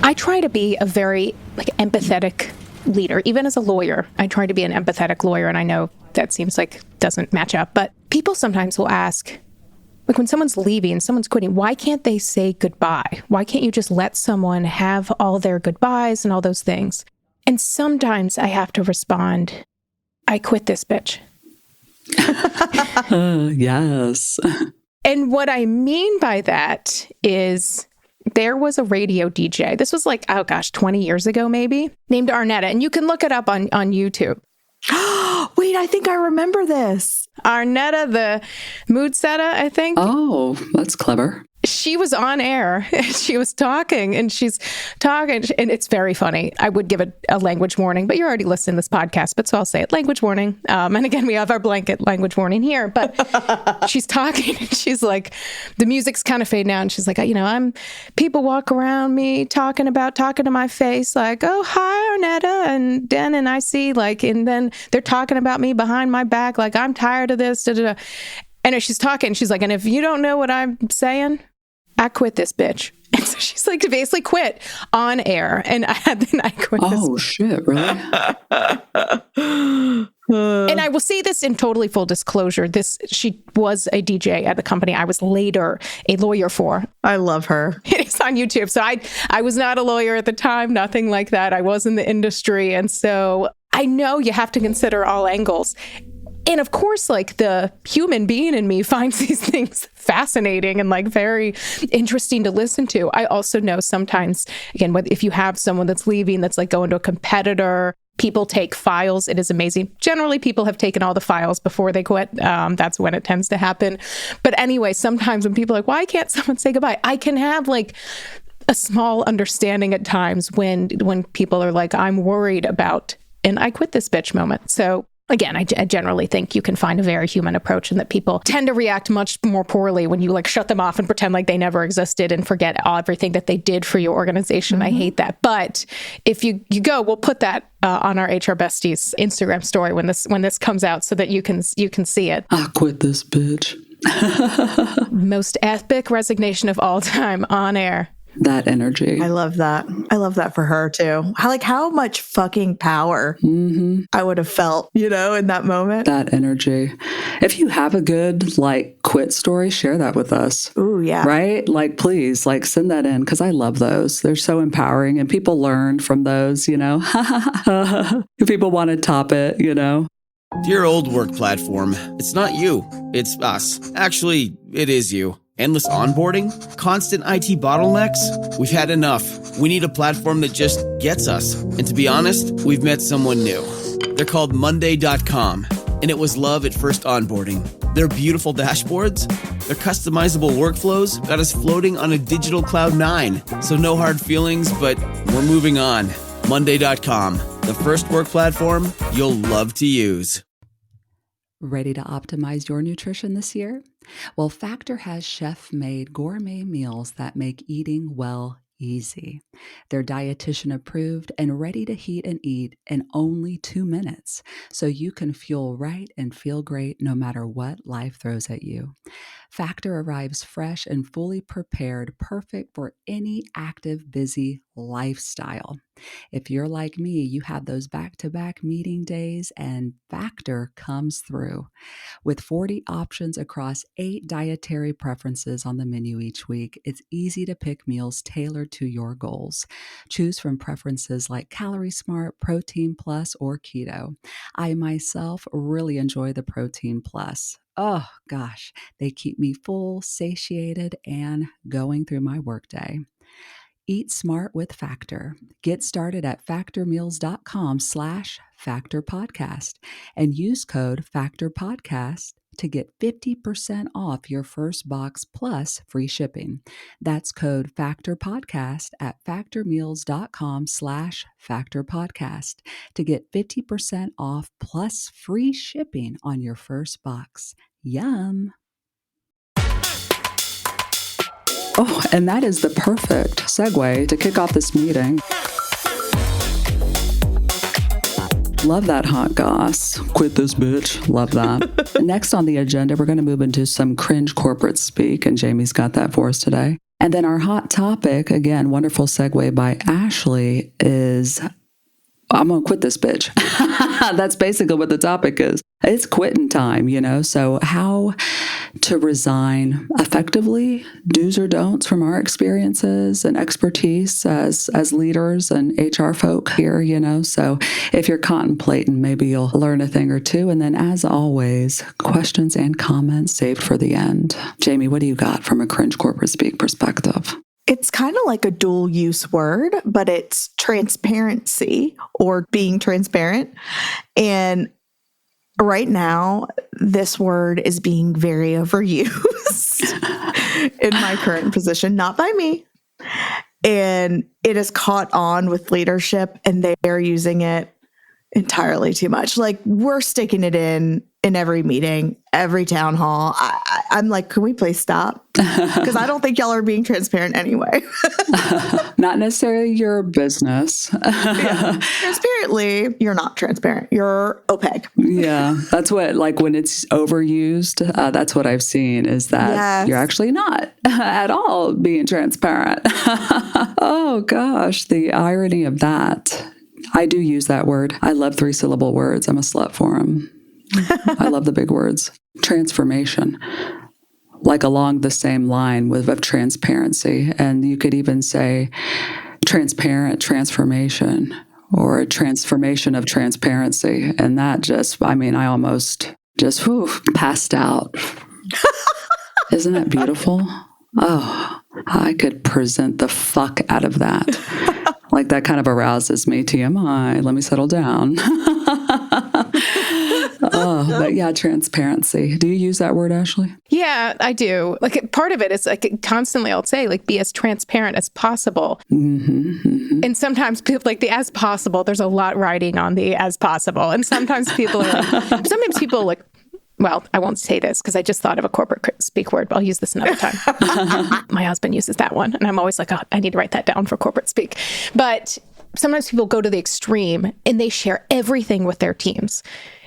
I try to be a very empathetic leader. Even as a lawyer, I try to be an empathetic lawyer, and I know that seems like doesn't match up, but people sometimes will ask, when someone's leaving, someone's quitting, why can't they say goodbye? Why can't you just let someone have all their goodbyes and all those things? And sometimes I have to respond, I quit this bitch. Yes. And what I mean by that is there was a radio DJ. This was 20 years ago, maybe, named Arnetta. And you can look it up on YouTube. Wait, I think I remember this. Arnetta, the mood setter, I think. Oh, that's clever. She was on air. She was talking, and and it's very funny. I would give it a language warning, but you're already listening to this podcast, but so I'll say it. Language warning. And again, we have our blanket language warning here, but she's talking, and she's like, the music's kind of fading out, and she's like, people walk around me talking to my face, like, oh, hi, Arnetta, and then I see, and then they're talking about me behind my back, like, I'm tired of this, da-da-da. And as she's talking, she's like, and if you don't know what I'm saying, I quit this bitch. And so she's basically quit on air. And I quit this. Oh, shit, really? And I will say this in totally full disclosure. She was a DJ at the company I was later a lawyer for. I love her. It's on YouTube. So I was not a lawyer at the time, nothing like that. I was in the industry. And so I know you have to consider all angles. And of course, the human being in me finds these things fascinating and very interesting to listen to. I also know sometimes, again, if you have someone that's leaving, that's going to a competitor, people take files. It is amazing. Generally, people have taken all the files before they quit. That's when it tends to happen. But anyway, sometimes when people are like, why can't someone say goodbye? I can have a small understanding at times when people are like, I'm worried about an I quit this bitch moment. So again, I generally think you can find a very human approach, and that people tend to react much more poorly when you shut them off and pretend like they never existed and forget everything that they did for your organization. Mm-hmm. I hate that. But if you go, we'll put that on our HR Besties Instagram story when this comes out, so that you can see it. I quit this bitch. Most epic resignation of all time on air. That energy. I love that. I love that for her too. How much fucking power I would have felt, in that moment. That energy. If you have a good quit story, share that with us. Ooh, yeah. Right? Please, send that in, because I love those. They're so empowering, and people learn from those, If people want to top it, Dear old work platform, it's not you, it's us. Actually, it is you. Endless onboarding? Constant IT bottlenecks? We've had enough. We need a platform that just gets us. And to be honest, we've met someone new. They're called Monday.com, and it was love at first onboarding. Their beautiful dashboards, their customizable workflows got us floating on a digital cloud 9. So no hard feelings, but we're moving on. Monday.com, the first work platform you'll love to use. Ready to optimize your nutrition this year? Well, Factor has chef-made gourmet meals that make eating well easy. They're dietitian approved and ready to heat and eat in only 2 minutes, so you can fuel right and feel great no matter what life throws at you. Factor arrives fresh and fully prepared, perfect for any active, busy lifestyle. If you're like me, you have those back-to-back meeting days, and Factor comes through. With 40 options across 8 dietary preferences on the menu each week, it's easy to pick meals tailored to your goals. Choose from preferences like Calorie Smart, Protein Plus, or Keto. I myself really enjoy the Protein Plus. Oh gosh, they keep me full, satiated, and going through my workday. Eat smart with Factor. Get started at factormeals.com/factorpodcast and use code factorpodcast to get 50% off your first box plus free shipping. That's code factorpodcast at factormeals.com/factorpodcast to get 50% off plus free shipping on your first box. Yum. Oh, and that is the perfect segue to kick off this meeting. Love that hot goss. Quit this bitch. Love that. Next on the agenda, we're going to move into some cringe corporate speak, and Jamie's got that for us today. And then our hot topic, again, wonderful segue by Ashley, is I'm going to quit this bitch. That's basically what the topic is. It's quitting time, So how to resign effectively, do's or don'ts from our experiences and expertise as leaders and HR folk here, So if you're contemplating, maybe you'll learn a thing or two. And then as always, questions and comments saved for the end. Jamie, what do you got from a Cringe corporate speak perspective? It's kind of like a dual use word, but it's transparency or being transparent. And right now, this word is being very overused in my current position, not by me. And it has caught on with leadership, and they are using it entirely too much. Like, we're sticking it in every meeting, every town hall. I'm like, can we please stop? Because I don't think y'all are being transparent anyway. Not necessarily your business. Yeah. Transparently, you're not transparent. You're opaque. Yeah. That's what, like when it's overused, that's what I've seen is that you're actually not at all being transparent. Oh gosh, the irony of that. I do use that word. I love 3-syllable words. I'm a slut for them. I love the big words. Transformation, like along the same line of transparency. And you could even say transparent transformation or a transformation of transparency. And that just, I almost just passed out. Isn't that beautiful? Oh, I could present the fuck out of that. Like that kind of arouses me. TMI. Let me settle down. But yeah, transparency. Do you use that word, Ashley? Yeah, I do. Like part of it is like constantly I'll say like be as transparent as possible. And sometimes people like the as possible, there's a lot riding on the as possible. And sometimes people are like, well, I won't say this because I just thought of a corporate speak word, but I'll use this another time. My husband uses that one. And I'm always like, oh, I need to write that down for corporate speak. But sometimes people go to the extreme and they share everything with their teams.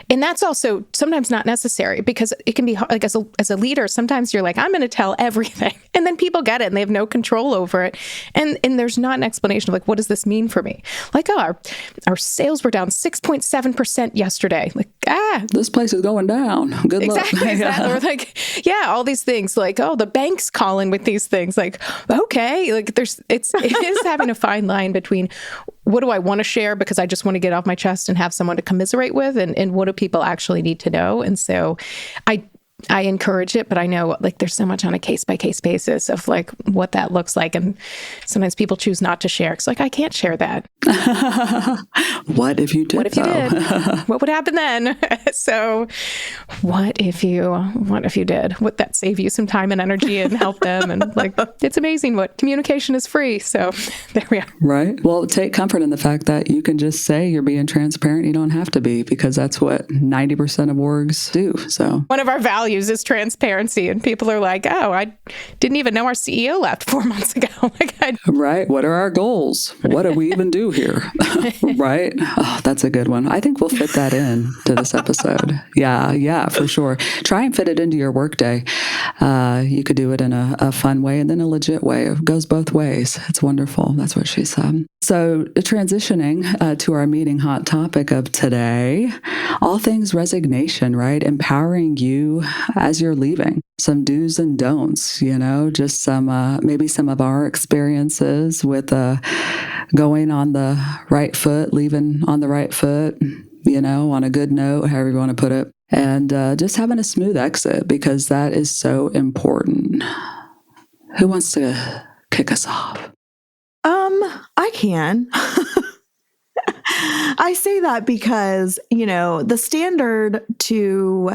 And that's also sometimes not necessary because it can be like as a leader, sometimes you're like, I'm going to tell everything. And then people get it and they have no control over it. And there's not an explanation of like, what does this mean for me? Like, oh, our sales were down 6.7% yesterday. Like, this place is going down. Good luck. Exactly. Or like, all these things like, oh, the bank's calling with these things. Like, okay, like it is having a fine line between what do I want to share because I just want to get off my chest and have someone to commiserate with, and what do people actually need to know? And so I encourage it, but I know like there's so much on a case-by-case basis of like what that looks like. And sometimes people choose not to share. It's like, I can't share that. What if you did? What if you did? What would happen then? So what if you did? Would that save you some time and energy and help them? And like, it's amazing what communication is free. So there we are. Right. Well, take comfort in the fact that you can just say you're being transparent. You don't have to be, because that's what 90% of orgs do. So one of our values is transparency, and people are like, oh, I didn't even know our CEO left 4 months ago. Right. What are our goals? What do we even do here? Right. Oh, that's a good one. I think we'll fit that in to this episode. Yeah, for sure. Try and fit it into your workday. You could do it in a fun way and then a legit way. It goes both ways. It's wonderful. That's what she said. So transitioning to our meeting hot topic of today, all things resignation, right? Empowering you as you're leaving. Some do's and don'ts, just some, maybe some of our experiences with going on the right foot, leaving on the right foot, on a good note, however you want to put it. And just having a smooth exit, because that is so important. Who wants to kick us off? I can. I say that because, the standard to,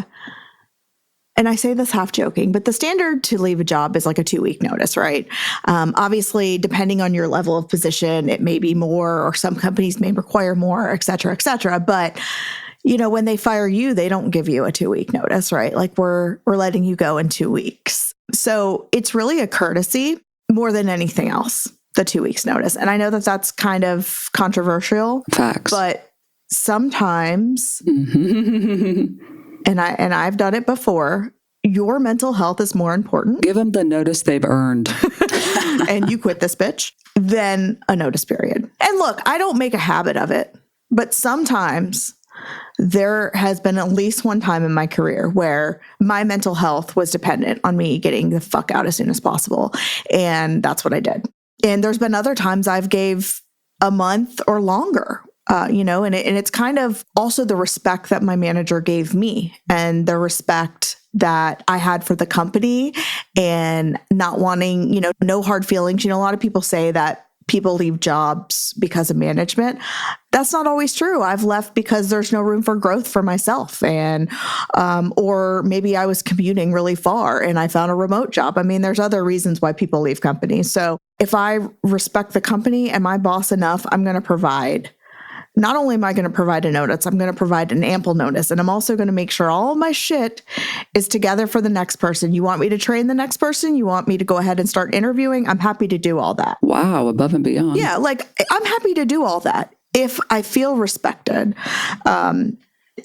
and I say this half joking, but the standard to leave a job is like a 2-week notice, right? Obviously, depending on your level of position, it may be more, or some companies may require more, et cetera, et cetera. But, when they fire you, they don't give you a 2-week notice, right? Like we're letting you go in 2 weeks. So it's really a courtesy more than anything else, the 2 weeks notice. And I know that that's kind of controversial. Facts. But sometimes, and I've done it before, your mental health is more important Give them the notice they've earned. and you quit this bitch than a notice period. And look, I don't make a habit of it, but sometimes there has been at least one time in my career where my mental health was dependent on me getting the fuck out as soon as possible. And that's what I did. And there's been other times I've gave a month or longer, and it's kind of also the respect that my manager gave me and the respect that I had for the company and not wanting, no hard feelings. A lot of people say that people leave jobs because of management. That's not always true. I've left because there's no room for growth for myself. And, or maybe I was commuting really far and I found a remote job. I mean, there's other reasons why people leave companies. So if I respect the company and my boss enough, I'm going to provide. Not only am I going to provide a notice, I'm going to provide an ample notice. And I'm also going to make sure all my shit is together for the next person. You want me to train the next person? You want me to go ahead and start interviewing? I'm happy to do all that. Wow, above and beyond. Yeah, I'm happy to do all that if I feel respected. And,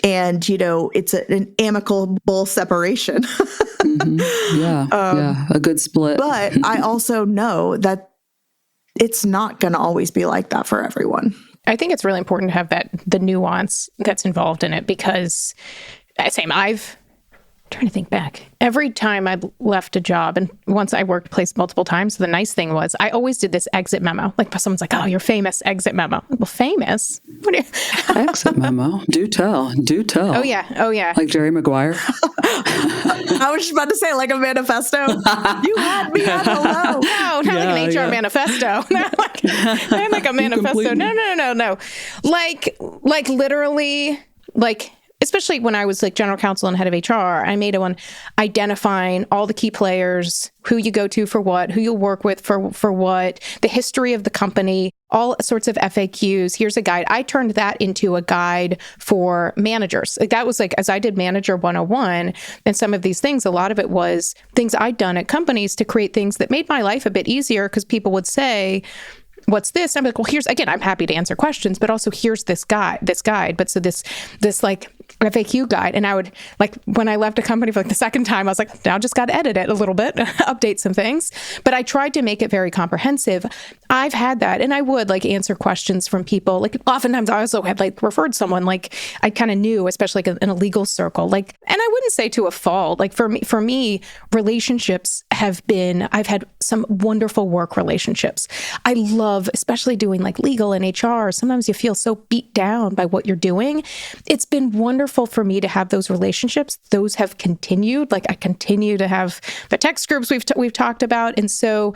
it's an amicable separation. Mm-hmm. Yeah, a good split. But I also know that it's not going to always be like that for everyone. I think it's really important to have the nuance that's involved in it because I've trying to think back. Every time I left a job, and once I worked place multiple times, the nice thing was I always did this exit memo. Like someone's like, "Oh, you're famous." Exit memo. Well, famous? What are you? Exit memo. Do tell. Oh yeah. Like Jerry Maguire. I was just about to say like a manifesto. You had me at hello. No, not like an HR manifesto. Not like a manifesto. No. Like literally, like. Especially when I was like general counsel and head of HR, I made one identifying all the key players, who you go to for what, who you'll work with for what, the history of the company, all sorts of FAQs. Here's a guide. I turned that into a guide for managers. Like that was like, as I did Manager 101 and some of these things, a lot of it was things I'd done at companies to create things that made my life a bit easier because people would say, what's this? And I'm like, well, I'm happy to answer questions, but also here's this guide. But so this like FAQ guide. And I would like, when I left a company for like the second time, I was like, now just got to edit it a little bit, update some things. But I tried to make it very comprehensive. I've had that. And I would like answer questions from people. Like oftentimes I also had like referred someone like I kind of knew, especially like in a legal circle, like, and I wouldn't say to a fault, like for me, relationships I've had some wonderful work relationships. I love, especially doing like legal and HR. Sometimes you feel so beat down by what you're doing. It's been wonderful for me to have those relationships. Those have continued. Like I continue to have the text groups we've talked about. And so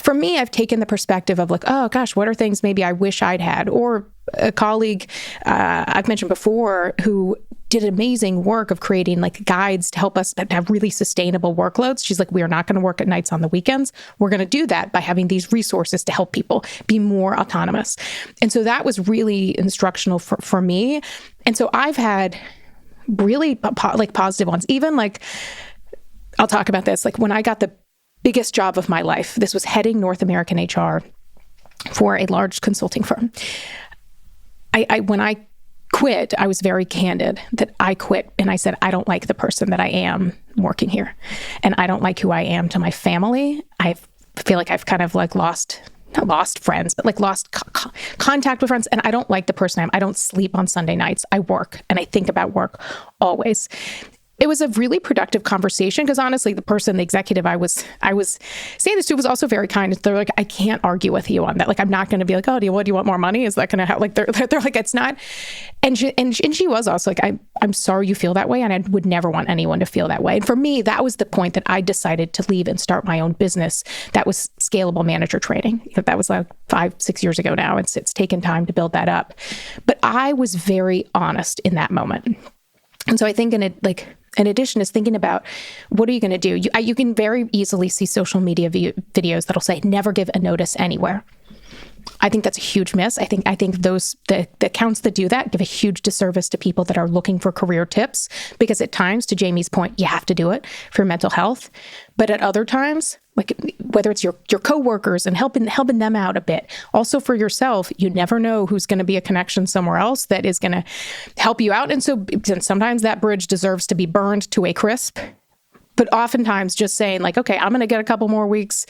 for me, I've taken the perspective of like, oh gosh, what are things maybe I wish I'd had? Or a colleague I've mentioned before who did amazing work of creating like guides to help us have really sustainable workloads. She's like, we are not going to work at nights on the weekends. We're going to do that by having these resources to help people be more autonomous. And so that was really instructional for me. And so I've had really like positive ones. Even like, I'll talk about this. Like when I got the biggest job of my life, this was heading North American HR for a large consulting firm. When I quit, I was very candid that I quit. And I said, I don't like the person that I am working here. And I don't like who I am to my family. I feel like I've kind of like not lost friends, but like lost contact with friends. And I don't like the person I am. I don't sleep on Sunday nights. I work and I think about work always. It was a really productive conversation because honestly, the executive I was saying this to was also very kind. They're like, I can't argue with you on that. Like, I'm not going to be like, oh, do you want more money? Is that going to help? Like, they're like, it's not. And she was also like, I'm sorry you feel that way. And I would never want anyone to feel that way. And for me, that was the point that I decided to leave and start my own business. That was scalable manager training. That was like 5-6 years ago now. It's taken time to build that up. But I was very honest in that moment. And so I think in addition is thinking about what are you going to do? You can very easily see social media videos that'll say, never give a notice anywhere. I think that's a huge miss. I think those the accounts that do that give a huge disservice to people that are looking for career tips, because at times, to Jamie's point, you have to do it for mental health. But at other times, like whether it's your coworkers and helping them out a bit, also for yourself, you never know who's going to be a connection somewhere else that is going to help you out. And so sometimes that bridge deserves to be burned to a crisp. But oftentimes just saying like, okay, I'm going to get a couple more weeks.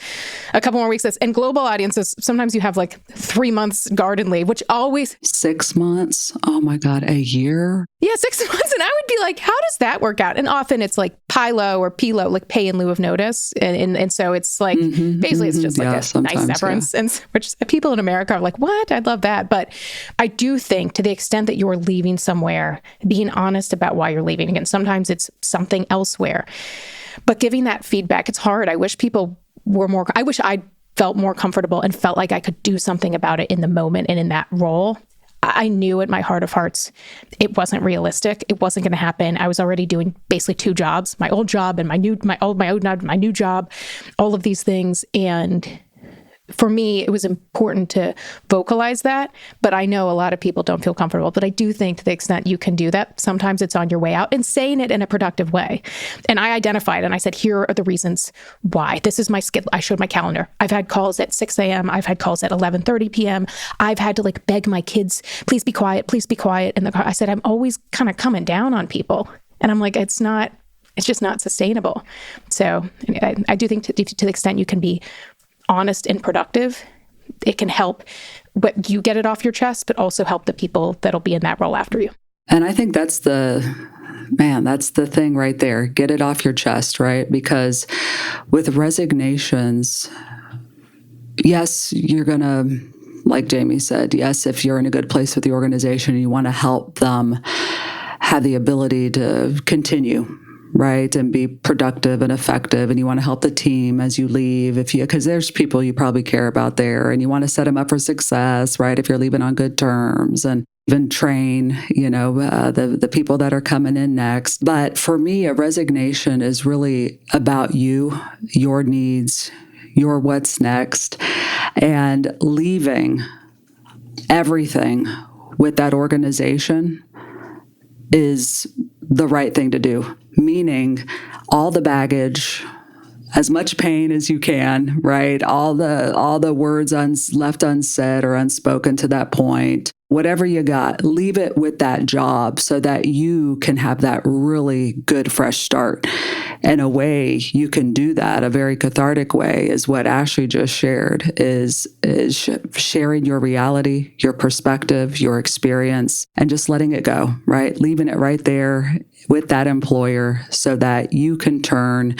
And global audiences, sometimes you have like 3 months garden leave, which always 6 months. Oh my God, a year. Yeah, 6 months. And I would be like, how does that work out? And often it's like PILO or PILO, like pay in lieu of notice. And so it's like, basically it's just like a nice severance. And which people in America are like, what? I'd love that. But I do think to the extent that you're leaving somewhere, being honest about why you're leaving. Again, sometimes it's something elsewhere. But giving that feedback, it's hard. I wish people were more, I wish I felt more comfortable and felt like I could do something about it in the moment and in that role. I knew at my heart of hearts, it wasn't realistic. It wasn't going to happen. I was already doing basically 2 jobs, my old job and my new job, all of these things. And for me, it was important to vocalize that, but I know a lot of people don't feel comfortable. But I do think to the extent you can do that, sometimes it's on your way out and saying it in a productive way. And I identified and I said, here are the reasons why. This is my schedule. I showed my calendar. I've had calls at 6 a.m. I've had calls at 11:30 p.m. I've had to like beg my kids, please be quiet in the car. I said, I'm always kind of coming down on people. And I'm like, it's just not sustainable. So I do think to the extent you can be honest and productive, it can help but you get it off your chest, but also help the people that'll be in that role after you. And I think that's the thing right there. Get it off your chest, right? Because with resignations, yes, you're going to, like Jamie said, yes, if you're in a good place with the organization and you want to help them have the ability to continue, right, and be productive and effective, and you want to help the team as you leave, because there's people you probably care about there, and you want to set them up for success, right, if you're leaving on good terms, and even train, the people that are coming in next. But for me, a resignation is really about you, your needs, your what's next, and leaving everything with that organization is the right thing to do. Meaning all the baggage, as much pain as you can, right? All the words left unsaid or unspoken to that point. Whatever you got, leave it with that job so that you can have that really good fresh start. And a way you can do that, a very cathartic way, is what Ashley just shared, is sharing your reality, your perspective, your experience, and just letting it go, right? Leaving it right there with that employer so that you can turn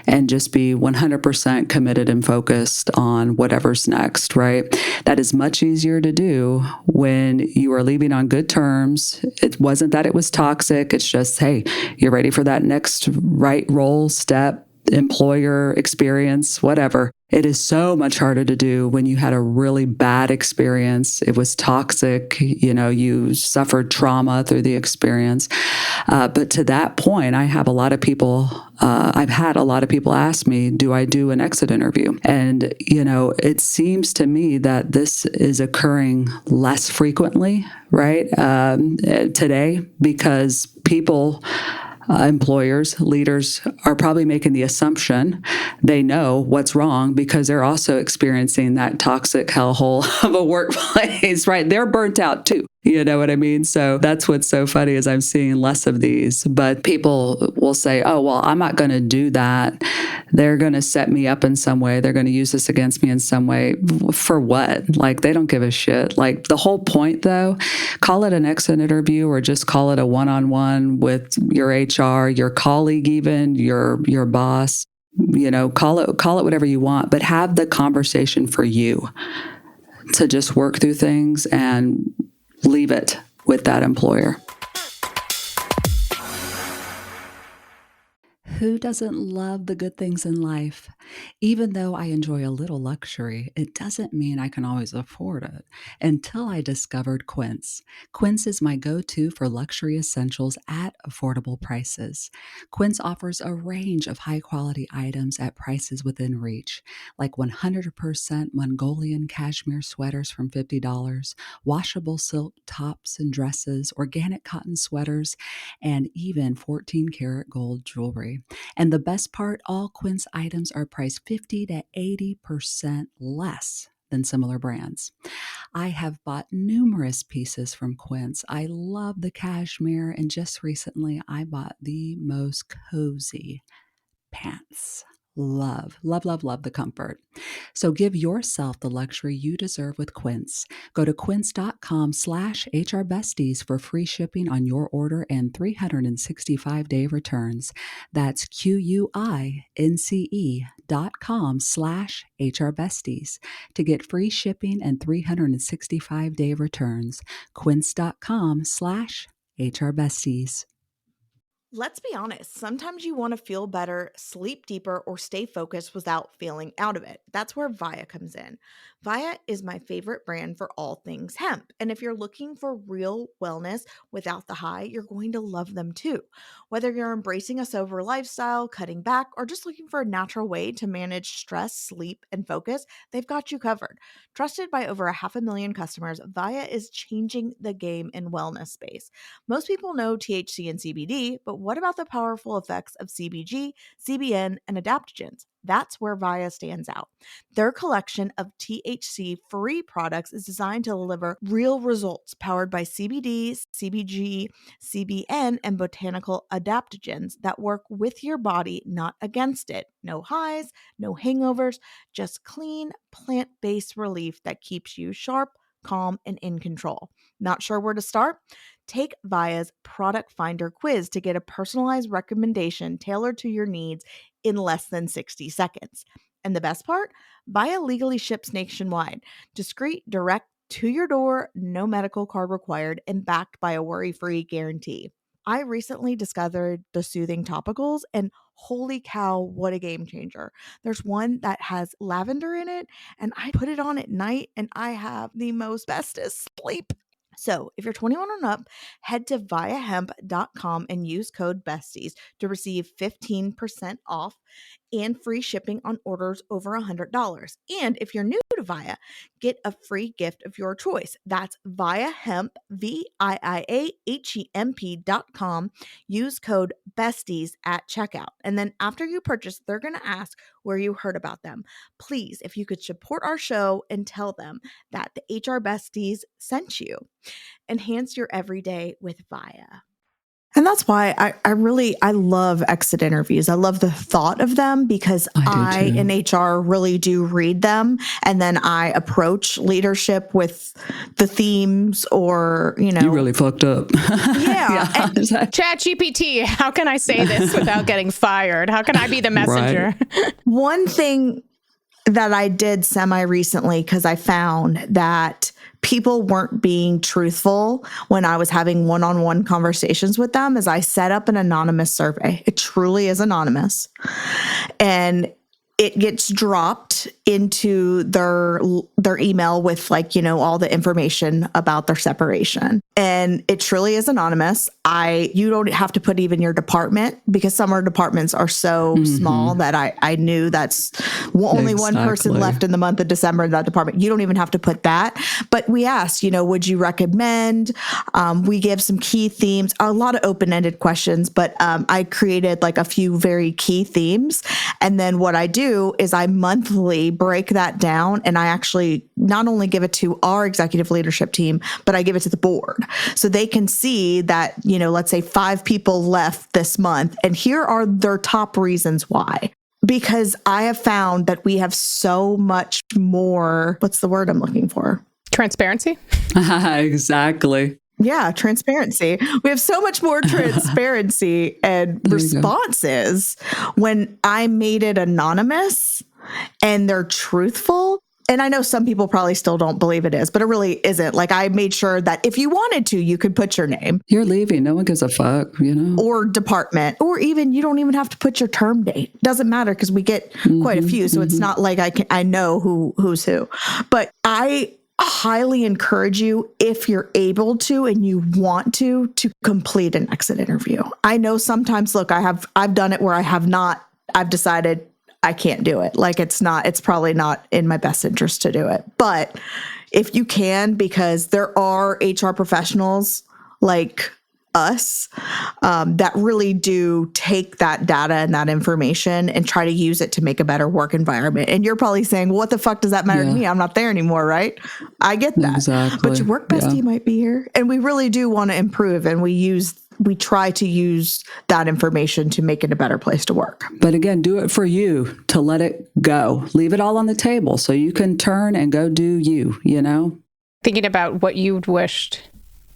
and just be 100% committed and focused on whatever's next, right? That is much easier to do when you are leaving on good terms. It wasn't that it was toxic. It's just, hey, you're ready for that next right role, step, employer, experience, whatever. It is so much harder to do when you had a really bad experience. It was toxic. You suffered trauma through the experience. But to that point, I've had a lot of people ask me, do I do an exit interview? And, it seems to me that this is occurring less frequently, right? Today, because people, employers, leaders are probably making the assumption they know what's wrong because they're also experiencing that toxic hellhole of a workplace, right? They're burnt out too. You know what I mean? So that's what's so funny is I'm seeing less of these, but people will say, oh, well, I'm not going to do that. They're going to set me up in some way. They're going to use this against me in some way. For what? Like, they don't give a shit. Like, the whole point though, call it an exit interview or just call it a one-on-one with your HR, your colleague, even your boss, call it whatever you want, but have the conversation for you to just work through things and leave it with that employer. Who doesn't love the good things in life? Even though I enjoy a little luxury, it doesn't mean I can always afford it. Until I discovered Quince. Quince is my go-to for luxury essentials at affordable prices. Quince offers a range of high-quality items at prices within reach, like 100% Mongolian cashmere sweaters from $50, washable silk tops and dresses, organic cotton sweaters, and even 14-karat gold jewelry. And the best part, all Quince items are priced 50 to 80% less than similar brands. I have bought numerous pieces from Quince. I love the cashmere, and just recently I bought the most cozy pants. Love, love, love, love the comfort. So give yourself the luxury you deserve with Quince. Go to quince.com/HRBesties for free shipping on your order and 365-day returns. That's QUINCE.com/HRBesties to get free shipping and 365-day returns. Quince.com/HRBesties. Let's be honest, sometimes you want to feel better, sleep deeper, or stay focused without feeling out of it. That's where Via comes in. Via is my favorite brand for all things hemp. And if you're looking for real wellness without the high, you're going to love them too. Whether you're embracing a sober lifestyle, cutting back, or just looking for a natural way to manage stress, sleep, and focus, they've got you covered. Trusted by over 500,000 customers, Via is changing the game in wellness space. Most people know THC and CBD, but what about the powerful effects of CBG, CBN, and adaptogens? That's where Via stands out. Their collection of THC-free products is designed to deliver real results powered by CBD, CBG, CBN, and botanical adaptogens that work with your body, not against it. No highs, no hangovers, just clean, plant-based relief that keeps you sharp, calm, and in control. Not sure where to start? Take Via's Product Finder quiz to get a personalized recommendation tailored to your needs in less than 60 seconds. And the best part? Via legally ships nationwide. Discreet, direct to your door, no medical card required, and backed by a worry-free guarantee. I recently discovered the soothing topicals, and holy cow, what a game changer. There's one that has lavender in it, and I put it on at night, and I have the most bestest sleep. So if you're 21 and up, head to viahemp.com and use code BESTIES to receive 15% off and free shipping on orders over $100. And if you're new to Via, get a free gift of your choice. That's viahemp, VIIAHEMP.com. Use code BESTIES at checkout. And then after you purchase, they're going to ask where you heard about them. Please, if you could support our show and tell them that the HR Besties sent you. Enhance your everyday with Via. And that's why I love exit interviews. I love the thought of them because I in HR really do read them. And then I approach leadership with the themes or, you really fucked up. Yeah. Chat GPT, how can I say this without getting fired? How can I be the messenger? Right. One thing that I did semi-recently, because I found that people weren't being truthful when I was having one-on-one conversations with them, is I set up an anonymous survey. It truly is anonymous. And it gets dropped into their email with all the information about their separation. And it truly is anonymous. You don't have to put even your department, because some of our departments are so small that I knew that's only one person left in the month of December in that department. You don't even have to put that. But we asked, would you recommend? We give some key themes, a lot of open-ended questions, but I created a few very key themes. And then what I do is I monthly break that down, and I actually not only give it to our executive leadership team, but I give it to the board so they can see that, let's say 5 people left this month, and here are their top reasons why. Because I have found that we have so much more, what's the word I'm looking for? Transparency. Exactly. Yeah, transparency. We have so much more transparency and responses when I made it anonymous and they're truthful. And I know some people probably still don't believe it is, but it really isn't. I made sure that if you wanted to, you could put your name. You're leaving. No one gives a fuck, Or department, or even you don't even have to put your term date. Doesn't matter because we get quite a few. So it's not like I know who's who. But I highly encourage you, if you're able to and you want to complete an exit interview. I know sometimes, look, I've done it where I've decided I can't do it. It's probably not in my best interest to do it. But if you can, because there are HR professionals like us that really do take that data and that information and try to use it to make a better work environment. And you're probably saying, well, what the fuck does that matter to me? I'm not there anymore, right? I get that. Exactly. But your work bestie might be here. And we really do want to improve. And we use we try to use that information to make it a better place to work. But again, do it for you, to let it go. Leave it all on the table so you can turn and go do you, you know? Thinking about what you'd wished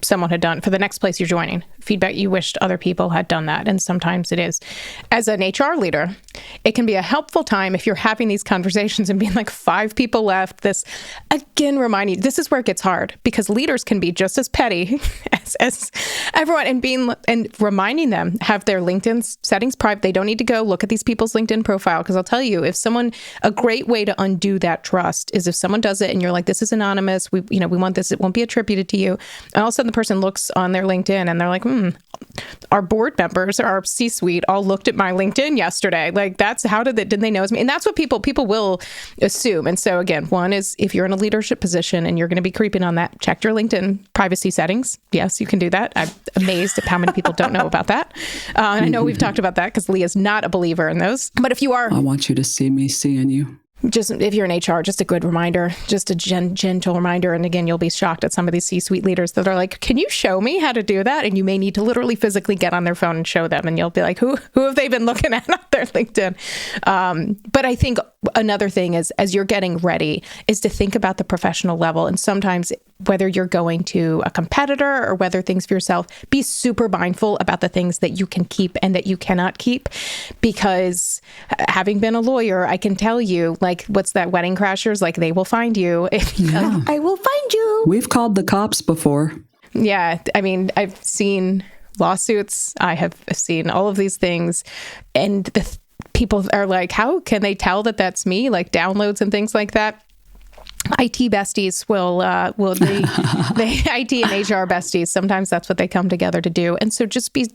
someone had done for the next place you're joining, feedback you wished other people had done that. And sometimes it is. As an HR leader, it can be a helpful time if you're having these conversations and being like 5 people left. This, again, reminding, this is where it gets hard because leaders can be just as petty as everyone, and reminding them, have their LinkedIn settings private. They don't need to go look at these people's LinkedIn profile. Because I'll tell you, a great way to undo that trust is if someone does it and you're like, this is anonymous. We want this. It won't be attributed to you. And all of a sudden the person looks on their LinkedIn and they're like, our board members or our C-suite all looked at my LinkedIn yesterday. Like, that's how did they know it's me? And that's what people will assume. And so again, one is if you're in a leadership position and you're going to be creeping on that, check your LinkedIn privacy settings. Yes, you can do that. I'm amazed at how many people don't know about that. And I know we've talked about that because Leigh is not a believer in those. But if you are, I want you to see me seeing you. Just if you're in HR, just a good reminder, just a gentle reminder. And again, you'll be shocked at some of these C-suite leaders that are like, can you show me how to do that? And you may need to literally physically get on their phone and show them. And you'll be like, who have they been looking at on their LinkedIn? But I think another thing is, as you're getting ready, is to think about the professional level. And sometimes whether you're going to a competitor or whether things for yourself, be super mindful about the things that you can keep and that you cannot keep. Because having been a lawyer, I can tell you, like, what's that, Wedding Crashers? Like, they will find you. Yeah. I will find you. We've called the cops before. Yeah. I mean, I've seen lawsuits. I have seen all of these things. And people are like, how can they tell that that's me? Like downloads and things like that. IT besties will the IT and HR besties. Sometimes that's what they come together to do. And so just be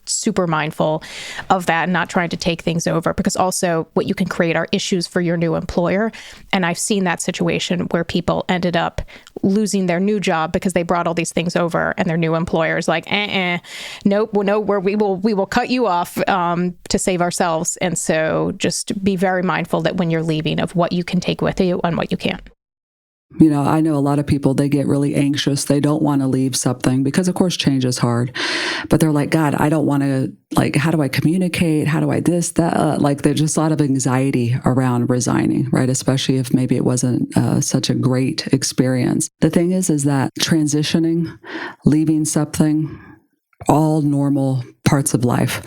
super mindful of that and not trying to take things over, because also what you can create are issues for your new employer. And I've seen that situation where people ended up losing their new job because they brought all these things over and their new employer is like, nope, well, no, we will cut you off to save ourselves. And so just be very mindful that when you're leaving of what you can take with you and what you can't. You know, I know a lot of people, they get really anxious. They don't want to leave something because, of course, change is hard. But they're like, God, I don't want to, like, how do I communicate? How do I this, that? Like, there's just a lot of anxiety around resigning, right? Especially if maybe it wasn't such a great experience. The thing is that transitioning, leaving something, all normal parts of life.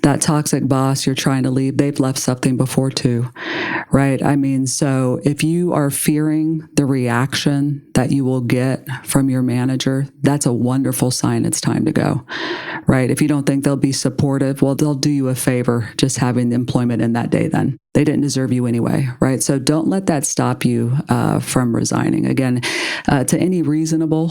That toxic boss you're trying to leave, they've left something before too, right? I mean, so if you are fearing the reaction that you will get from your manager, that's a wonderful sign it's time to go, right? If you don't think they'll be supportive, well, they'll do you a favor just having the employment in that day then. They didn't deserve you anyway, right? So don't let that stop you from resigning. Again, to any reasonable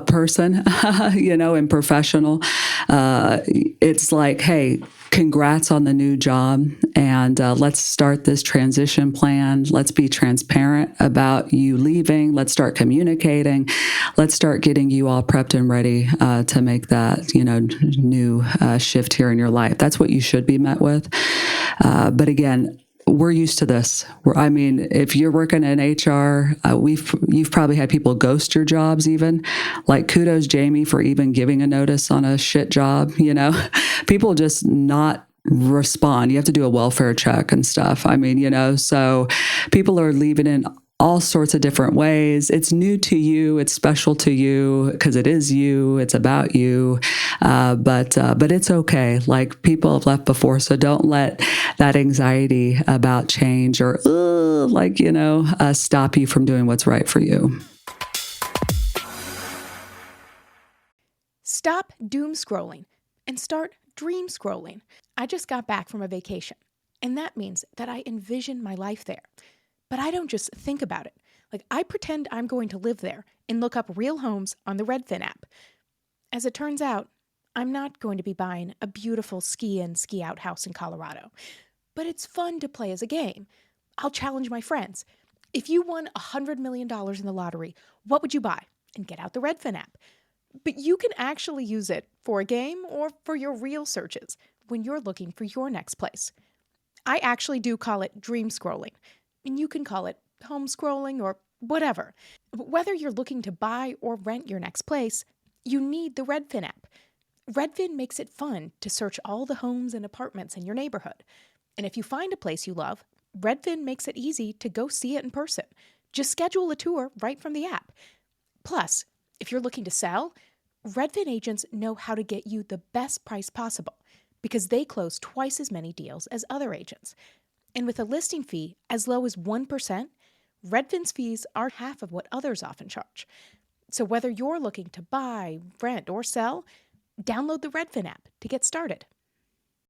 person, and professional, it's like, hey, congrats on the new job, and let's start this transition plan. Let's be transparent about you leaving. Let's start communicating. Let's start getting you all prepped and ready to make that, new shift here in your life. That's what you should be met with. But again, we're used to this. If you're working in HR, you've probably had people ghost your jobs even. Like, kudos, Jamie, for even giving a notice on a shit job, People just not respond. You have to do a welfare check and stuff. So people are leaving in all sorts of different ways. It's new to you. It's special to you because it is you. It's about you. But it's okay. Like, people have left before. So don't let that anxiety about change or, stop you from doing what's right for you. Stop doom scrolling and start dream scrolling. I just got back from a vacation, and that means that I envision my life there. But I don't just think about it. Like, I pretend I'm going to live there and look up real homes on the Redfin app. As it turns out, I'm not going to be buying a beautiful ski-in, ski-out house in Colorado. But it's fun to play as a game. I'll challenge my friends. If you won $100 million in the lottery, what would you buy? And get out the Redfin app. But you can actually use it for a game or for your real searches when you're looking for your next place. I actually do call it dream scrolling. And you can call it home scrolling or whatever. But whether you're looking to buy or rent your next place, you need the Redfin app. Redfin makes it fun to search all the homes and apartments in your neighborhood. And if you find a place you love, Redfin makes it easy to go see it in person. Just schedule a tour right from the app. Plus, if you're looking to sell, Redfin agents know how to get you the best price possible because they close twice as many deals as other agents. And with a listing fee as low as 1%, Redfin's fees are half of what others often charge. So whether you're looking to buy, rent, or sell, download the Redfin app to get started.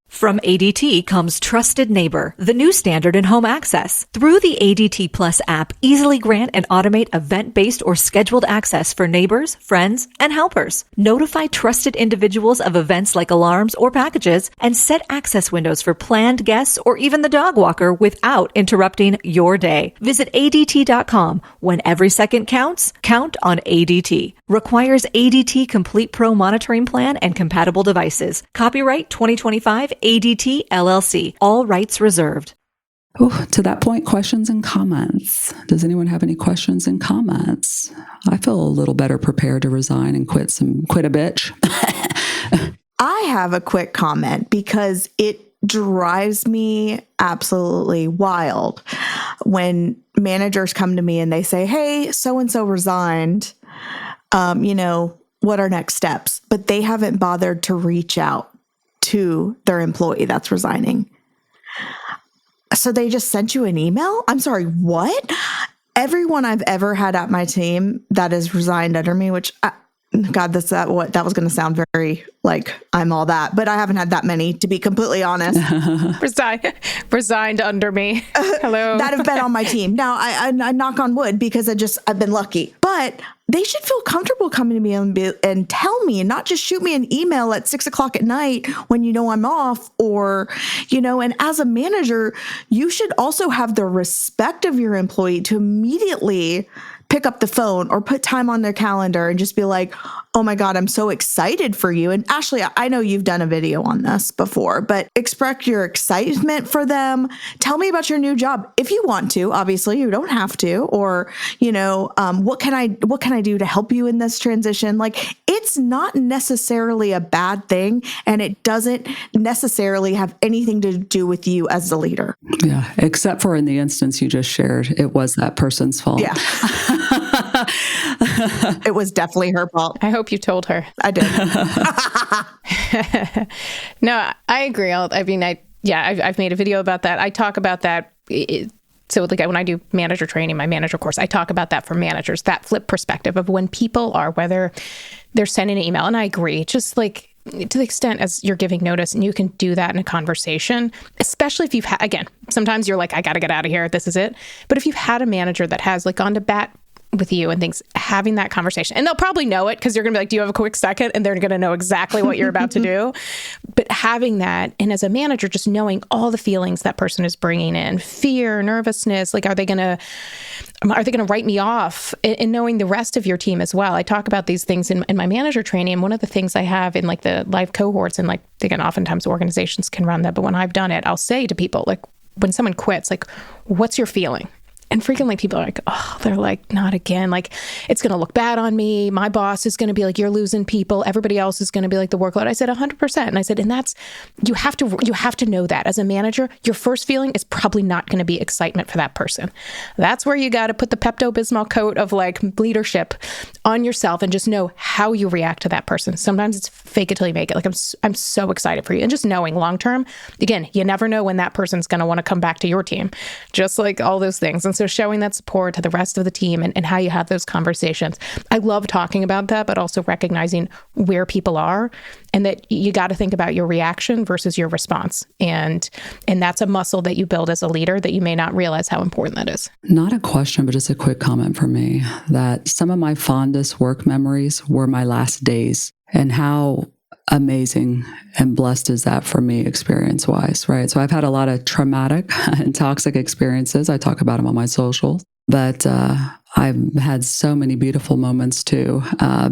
From ADT comes Trusted Neighbor, the new standard in home access. Through the ADT Plus app, easily grant and automate event-based or scheduled access for neighbors, friends, and helpers. Notify trusted individuals of events like alarms or packages, and set access windows for planned guests or even the dog walker without interrupting your day. Visit ADT.com. When every second counts, count on ADT. Requires ADT Complete Pro monitoring plan and compatible devices. Copyright 2025 ADT LLC. All rights reserved. Oh, to that point, questions and comments. Does anyone have any questions and comments? I feel a little better prepared to resign and quit a bitch. I have a quick comment because it drives me absolutely wild when managers come to me and they say, hey, so-and-so resigned. What are next steps? But they haven't bothered to reach out to their employee that's resigning. So they just sent you an email? I'm sorry, what? Everyone I've ever had at my team that has resigned under me, which, that was going to sound very like I'm all that, but I haven't had that many, to be completely honest. Resigned under me. Hello. That have been on my team. Now, I knock on wood because I've been lucky, but they should feel comfortable coming to me and tell me, and not just shoot me an email at 6:00 at night when I'm off, or, and as a manager, you should also have the respect of your employee to immediately pick up the phone or put time on their calendar and just be like, oh my God, I'm so excited for you. And Ashley, I know you've done a video on this before, but express your excitement for them. Tell me about your new job. If you want to, obviously you don't have to, or, what can I do to help you in this transition? Like, it's not necessarily a bad thing, and it doesn't necessarily have anything to do with you as the leader. Yeah. Except for in the instance you just shared, it was that person's fault. Yeah. It was definitely her fault. I hope you told her. I did. No, I agree. I've made a video about that. I talk about that. So like when I do manager training, my manager course, I talk about that for managers, that flip perspective of when people are, whether they're sending an email. And I agree, just like to the extent as you're giving notice, and you can do that in a conversation, especially if you've had, again, sometimes you're like, I got to get out of here. This is it. But if you've had a manager that has like gone to bat with you and things, having that conversation, and they'll probably know it because you're going to be like, do you have a quick second? And they're going to know exactly what you're about to do. But having that, and as a manager, just knowing all the feelings that person is bringing in, fear, nervousness, like, are they going to write me off? And knowing the rest of your team as well. I talk about these things in my manager training. And one of the things I have in like the live cohorts, and like, again, oftentimes organizations can run that, but when I've done it, I'll say to people, like, when someone quits, like, what's your feeling? And frequently people are like, oh, they're like, not again. Like, it's going to look bad on me. My boss is going to be like, you're losing people. Everybody else is going to be like the workload. I said 100%. And I said, and that's, you have to know that as a manager, your first feeling is probably not going to be excitement for that person. That's where you got to put the Pepto-Bismol coat of like leadership on yourself and just know how you react to that person. Sometimes it's fake it till you make it. Like, I'm so excited for you. And just knowing long-term, again, you never know when that person's going to want to come back to your team, just like all those things. And so showing that support to the rest of the team and how you have those conversations. I love talking about that, but also recognizing where people are and that you got to think about your reaction versus your response. And that's a muscle that you build as a leader that you may not realize how important that is. Not a question, but just a quick comment for me that some of my fondest work memories were my last days, and how amazing and blessed is that for me experience-wise, right? So I've had a lot of traumatic and toxic experiences. I talk about them on my socials, but I've had so many beautiful moments too,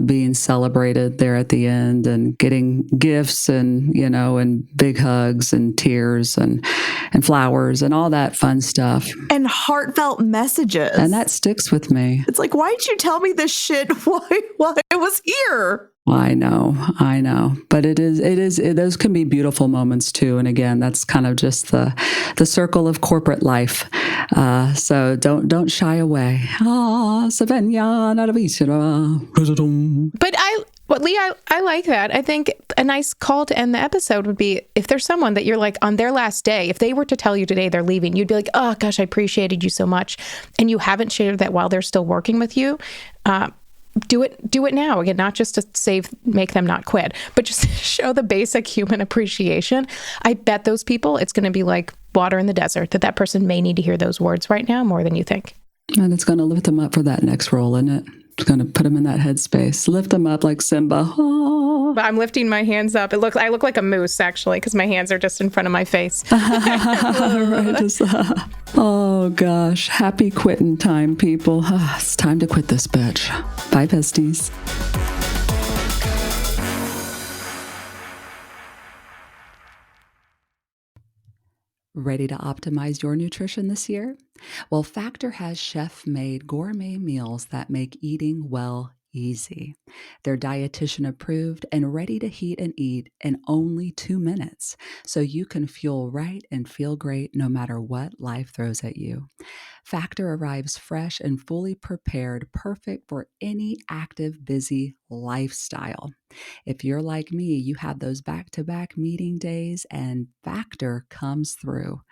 being celebrated there at the end and getting gifts and, and big hugs and tears and flowers and all that fun stuff. And heartfelt messages. And that sticks with me. It's like, why didn't you tell me this shit while I was here? I know. But those can be beautiful moments too. And again, that's kind of just the circle of corporate life. So don't shy away. But Leigh, I like that. I think a nice call to end the episode would be if there's someone that you're like on their last day, if they were to tell you today they're leaving, you'd be like, oh gosh, I appreciated you so much. And you haven't shared that while they're still working with you. Do it now. Again, not just to make them not quit, but just show the basic human appreciation. I bet those people, it's going to be like water in the desert, that person may need to hear those words right now more than you think. And it's going to lift them up for that next role, isn't it? It's going to put them in that headspace. Lift them up like Simba. Oh. But I'm lifting my hands up. I look like a moose, actually, because my hands are just in front of my face. Oh, gosh. Happy quitting time, people. It's time to quit this bitch. Bye, besties. Ready to optimize your nutrition this year? Well, Factor has chef-made gourmet meals that make eating well easy. They're dietitian approved and ready to heat and eat in only 2 minutes, so you can fuel right and feel great no matter what life throws at you. Factor arrives fresh and fully prepared, perfect for any active, busy lifestyle. If you're like me, you have those back-to-back meeting days, and Factor comes through.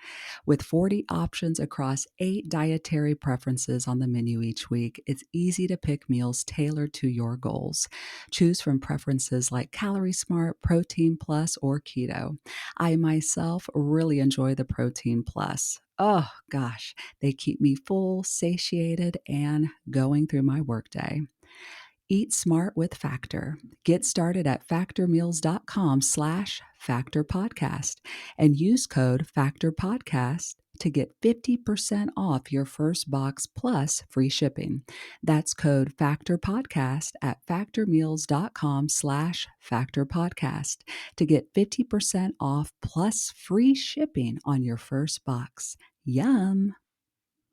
With 40 options across 8 dietary preferences on the menu each week, it's easy to pick meals tailored to your goals. Choose from preferences like Calorie Smart, Protein Plus, or Keto. I myself really enjoy the Protein Plus. Oh gosh, they keep me full, satiated, and going through my workday. Eat smart with Factor. Get started at factormeals.com/factorpodcast and use code factorpodcast to get 50% off your first box plus free shipping. That's code factorpodcast at factormeals.com/factorpodcast to get 50% off plus free shipping on your first box. Yum!